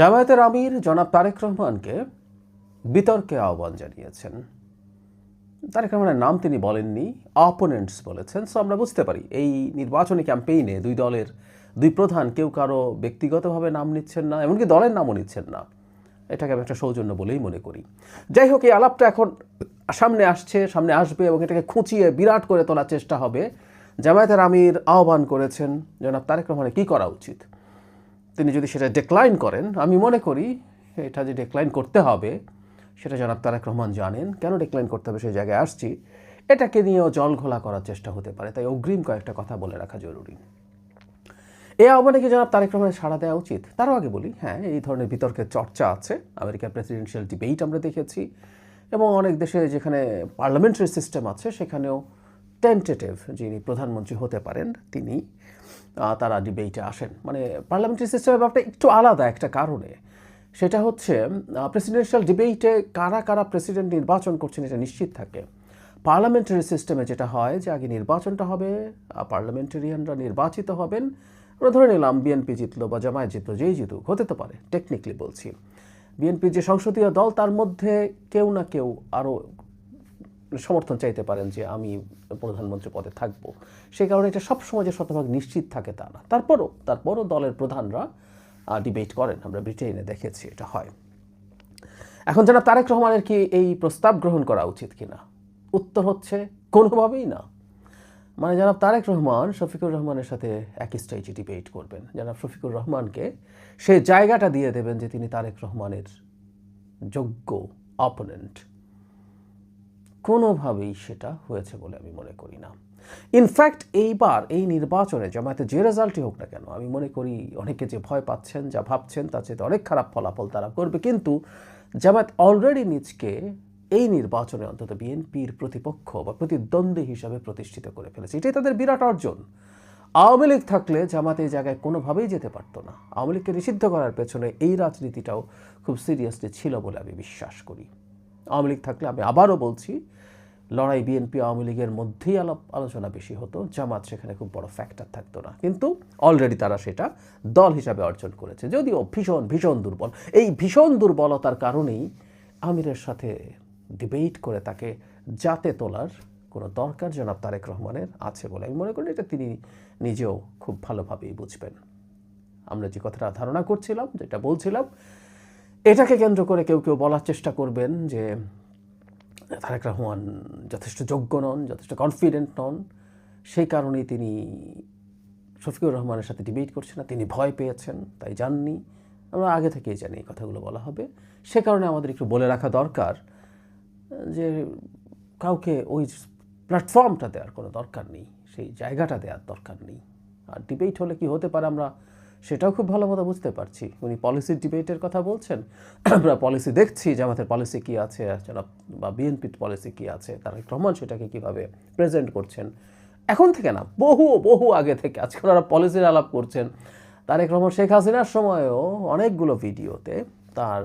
জামায়াতের আমির জনাব তারেক রহমানকে বিতর্কে আহ্বান জানিয়েছেন। তারেক রহমানের নাম তিনি বলেননি, অপোনেন্টস বলেছেন। সো আমরা বুঝতে পারি এই নির্বাচনী ক্যাম্পেইনে দুই দলের দুই প্রধান কেউ কারো ব্যক্তিগতভাবে নাম নিচ্ছেন না, এমনকি দলের নামও নিচ্ছেন না। এটাকে আমি একটা সৌজন্য বলেই মনে করি। যাই হোক, এই আলাপটা এখন সামনে আসবে এবং এটাকে খুঁচিয়ে বিরাট করে তোলার চেষ্টা হবে। জামায়াতের আমির আহ্বান করেছেন জনাব তারেক রহমানের কী করা উচিত। তিনি যদি সেটা ডিক্লাইন করেন, আমি মনে করি এটা যে ডিক্লাইন করতে হবে সেটা জনাব তারেক রহমান জানেন। কেন ডিক্লাইন করতে হবে সেই জায়গায় আসছি। এটাকে নিয়েও জল ঘোলা করার চেষ্টা হতে পারে, তাই অগ্রিম কয়েকটা কথা বলে রাখা জরুরি। এই আহ্বানে কি জনাব তারেক রহমানের সাড়া দেওয়া উচিত? তারও আগে বলি, হ্যাঁ, এই ধরনের বিতর্কের চর্চা আছে। আমেরিকার প্রেসিডেন্সিয়াল ডিবেট আমরা দেখেছি, এবং অনেক দেশে যেখানে পার্লামেন্টারি সিস্টেম আছে সেখানেও টেন্টেটিভ যিনি প্রধানমন্ত্রী হতে পারেন তিনি তারা ডিবেটে আসেন। মানে পার্লামেন্টারি সিস্টেমের ব্যাপারটা একটু আলাদা একটা কারণে। সেটা হচ্ছে প্রেসিডেন্সিয়াল ডিবেটে কারা কারা প্রেসিডেন্ট নির্বাচন করছেন এটা নিশ্চিত থাকে। পার্লামেন্টারি সিস্টেমে যেটা হয় যে আগে নির্বাচনটা হবে, পার্লামেন্টারিয়ানরা নির্বাচিত হবেন। আমরা ধরে নিলাম বিএনপি জিতলো বা জামায়াত জিতলো, যেই জিতুক, হতে তো পারে, টেকনিক্যালি বলছি। বিএনপির যে সংসদীয় দল তার মধ্যে কেউ না কেউ আরও সমর্থন চাইতে পারেন যে আমি প্রধানমন্ত্রী পদে থাকবো। সেই কারণে এটা সবসময় যে শতভাগ নিশ্চিত থাকে তা না। তারপরও দলের প্রধানরা ডিবেট করেন, আমরা ব্রিটেনে দেখেছি এটা হয়। এখন জনাব তারেক রহমানের কি এই প্রস্তাব গ্রহণ করা উচিত কিনা? উত্তর হচ্ছে কোনোভাবেই না। মানে জনাব তারেক রহমান শফিকুর রহমানের সাথে একই স্টেজে ডিবেট করবেন। জনাব শফিকুর রহমানকে সেই জায়গাটা দিয়ে দেবেন যে তিনি তারেক রহমানের যোগ্য অপোনেন্ট। কোনোভাবেই সেটা হয়েছে বলে আমি মনে করি না। ইনফ্যাক্ট এইবার এই নির্বাচনে জামায়াতে যে রেজাল্টই হোক না কেন, আমি মনে করি অনেকে যে ভয় পাচ্ছেন, যা ভাবছেন তার চেয়ে অনেক খারাপ ফলাফল তারা করবে। কিন্তু জামায়াত অলরেডি নিজকে এই নির্বাচনে অন্তত বিএনপির প্রতিপক্ষ বা প্রতিদ্বন্দ্বী হিসাবে প্রতিষ্ঠিত করে ফেলেছে। এটাই তাদের বিরাট অর্জন। আওয়ামী লীগ থাকলে জামাত এই জায়গায় কোনোভাবেই যেতে পারতো না। আওয়ামী লীগকে নিষিদ্ধ করার পেছনে এই রাজনীতিটাও খুব সিরিয়াসলি ছিল বলে আমি বিশ্বাস করি। আওয়ামী লীগ থাকলে, আমি আবারও বলছি, লড়াই বিএনপি আওয়ামী লীগের মধ্যেই আলোচনা বেশি হতো, জামাত সেখানে খুব বড় ফ্যাক্টর থাকতো না। কিন্তু অলরেডি তারা সেটা দল হিসাবে অর্জন করেছে, যদিও ভীষণ ভীষণ দুর্বল। এই ভীষণ দুর্বলতার কারণেই আমিরের সাথে ডিবেট করে তাকে জাতে তোলার কোনো দরকার জনাব তারেক রহমানের আছে বলে আমি মনে করি। এটা তিনি নিজেও খুব ভালোভাবেই বুঝবেন। আমরা যে কথাটা ধারণা করছিলাম, যেটা বলছিলাম, এটাকে কেন্দ্র করে কেউ কেউ বলার চেষ্টা করবেন যে তারেক রহমান যথেষ্ট যোগ্য নন, যথেষ্ট কনফিডেন্ট নন, সেই কারণেই তিনি শফিকুর রহমানের সাথে ডিবেট করছেন না, তিনি ভয় পেয়েছেন তাই যাননি। আমরা আগে থেকেই জানি এই কথাগুলো বলা হবে। সে কারণে আমাদের একটু বলে রাখা দরকার যে কাউকে ওই প্ল্যাটফর্মটা দেওয়ার কোনো দরকার নেই, সেই জায়গাটা দেওয়ার দরকার নেই। আর ডিবেট হলে কি হতে পারে আমরা সেটাও খুব ভালো মতো বুঝতে পারছি। উনি পলিসির ডিবেটের কথা বলছেন, আমরা পলিসি দেখছি, জামাতের পলিসি কী আছে বা বিএনপির পলিসি কী আছে, তারেক রহমান সেটাকে কীভাবে প্রেজেন্ট করছেন। এখন থেকে না, বহু বহু আগে থেকে আজকে ওনারা পলিসির আলাপ করছেন। তারেক রহমান শেখ হাসিনার সময়ও অনেকগুলো ভিডিওতে তার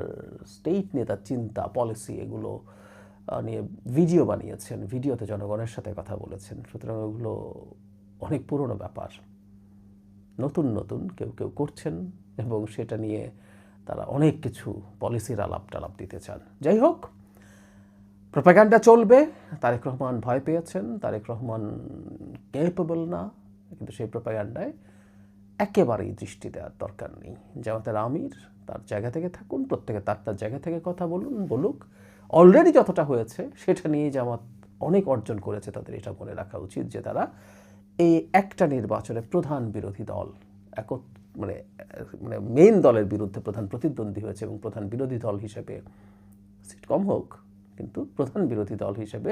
স্টেট নিয়ে তার চিন্তা, পলিসি, এগুলো নিয়ে ভিডিও বানিয়েছেন, ভিডিওতে জনগণের সাথে কথা বলেছেন। সুতরাং ওগুলো অনেক পুরনো ব্যাপার। নতুন নতুন কেউ কেউ করছেন এবং সেটা নিয়ে তারা অনেক কিছু পলিসির আলাপ টালাপ দিতে চান। যাই হোক, প্রোপাগান্ডা চলবে। তারেক রহমান ভয় পেয়েছেন, তারেক রহমান ক্যাপেবল না, কিন্তু সেই প্রোপাগান্ডায় একেবারেই দৃষ্টি দেওয়ার দরকার নেই। জামাতের আমির তার জায়গা থেকে থাকুন, প্রত্যেকে তার জায়গা থেকে কথা বলুক। অলরেডি যতটা হয়েছে সেটা নিয়ে জামাত অনেক অর্জন করেছে, তাদের এটা মনে রাখা উচিত যে তারা এই একটা নির্বাচনে প্রধান বিরোধী দল, মানে মেইন দলের বিরুদ্ধে প্রধান প্রতিদ্বন্দ্বী হয়েছে এবং প্রধান বিরোধী দল হিসেবে, সিট কম হোক কিন্তু প্রধান বিরোধী দল হিসেবে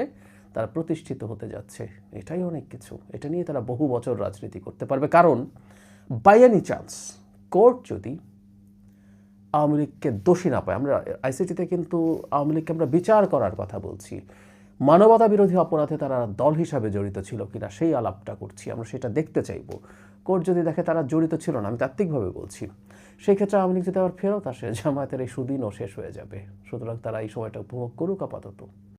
তারা প্রতিষ্ঠিত হতে যাচ্ছে। এটাই অনেক কিছু। এটা নিয়ে তারা বহু বছর রাজনীতি করতে পারবে। কারণ বাই এনি চান্স কোর্ট যদি আওয়ামী লীগকে দোষী না পায়, আমরা আইসিটিতে কিন্তু আওয়ামী লীগকে আমরা বিচার করার কথা বলছি, মানবতা বিরোধী অপরাধে তারা দল হিসাবে জড়িত ছিল কিনা সেই আলাপটা করছি, আমরা সেটা দেখতে চাইব। কোর্ট যদি দেখে তারা জড়িত ছিল না, আমি তাত্ত্বিকভাবে বলছি, সেই ক্ষেত্রে আওয়ামী লীগ যদি আবার ফেরত আসে, জামায়াতের এই সুদিনও শেষ হয়ে যাবে। সুতরাং তারা এই সময়টা উপভোগ করুক আপাতত।